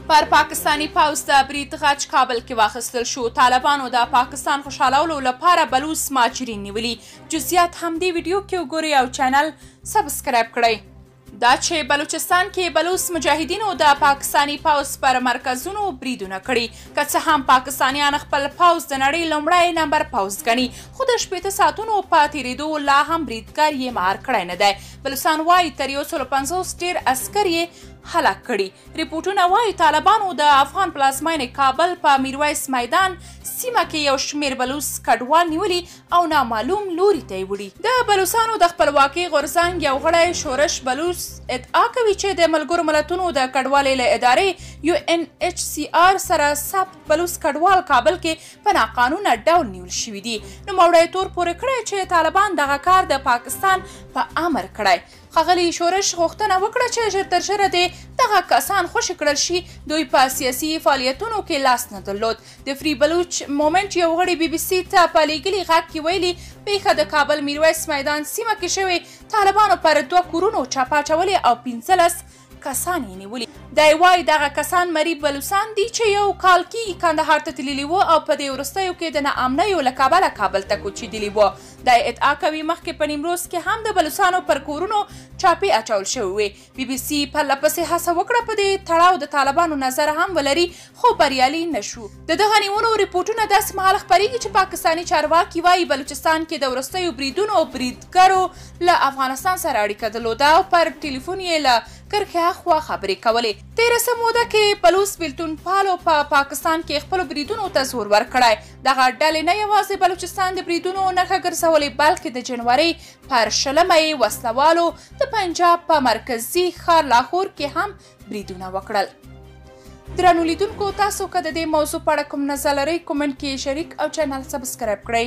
پر پاکستانی پوځ د برید غچ کابل کې واخیستل شو. طالبانو د پاکستان خوشحالولو لپاره بلوڅ مهاجرین نیولي. جزئیات همدې ویډیو کې وګورئ او چینل سبسکرایب کړئ. دا چې بلوچستان کې بلوڅ مجاهدینو د پاکستانی پوځ پر مرکزونو بریدونه کړي. که څه هم پاکستانیان خپل پوځ د نړۍ لومړی نمبر پوځ ګڼي، خو د 15 ساعتونو په تېرېدو لا هم بریدګر یې مهار کړی نه دی. بلوڅان وایي تر 150 ډېر عسکر یې هلاک کړي. ریپورټونه وایي طالبانو د افغان پلازمینې کابل په میرویس میدان سیمه کې یو شمېر بلوڅ کډوال نیولي او نامعلوم لوري ته یې وړي. د بلوڅانو د خپلواکۍ غورځنګ یو غړی شورش بلوڅ ادعا کوي چې د ملګرو ملتونو د کډوالۍ له ادارې UNHCR سره ثبت بلوڅ کډوال کابل کې په ناقانونه ډول نیول شوي دي. نوموړی تور پورې کړی چې طالبان دغه کار د پاکستان په امر کړی. ښاغلي شورش غوښتنه وکړه چې ژر تر ژره دې دغه کسان خوشي کړل شي. دوی په سیاسي فعالیتونو کې لاس نه درلود. د فری بلوچ مومنټ یو غړي BBC ته په لیږلي غږ کې ویلي پیښه د کابل میرویس میدان سیمه کې شوې. طالبانو پر 2 کورونو چاپه اچولې او 15 کسان یې نیولي. دی وایي دغه کسان مریب بلوڅان دي چې یو کال کېږي کندهار ته تللي وو او په دې وروستیو کې د ناامنیو له کبله کابل ته کوچېدلي وو. دی ادعا کوي مخکې په نیمروز کې هم د بلوڅانو پر کورونو چاپې اچول شوې وې. BBC پرله پسې هڅه وکړه په دې تړاو د طالبانو نظر هم ولري، خو بریالي نه شو. د دغه نیونو ریپورټونه داسې مهال خپرېږي چې پاکستاني چارواکي وایي بلوچستان کې د وروستیو بریدونو بریدګرو له افغانستان سره اړیکه درلوده او پر ټلیفون یې له کرښې هاخوا خبرې کولې. تېره څه موده کې بلوڅ بېلتون پالو په پاکستان کې خپلو بریدونو ته زور ورکړی. دغه ډلې نه یوازې بلوچستان د بریدونو نښه ګرځولې، بلکې د جنورۍ پر 20 یې وسلوالو د پنجاب په مرکزي ښار لاهور کې هم بریدونه وکړل. درنو لیدونکو، تاسو که د دې موضوع په اړه کوم نظر لرئ کومنټ کې شریک او چینل سبسکرایب کړئ.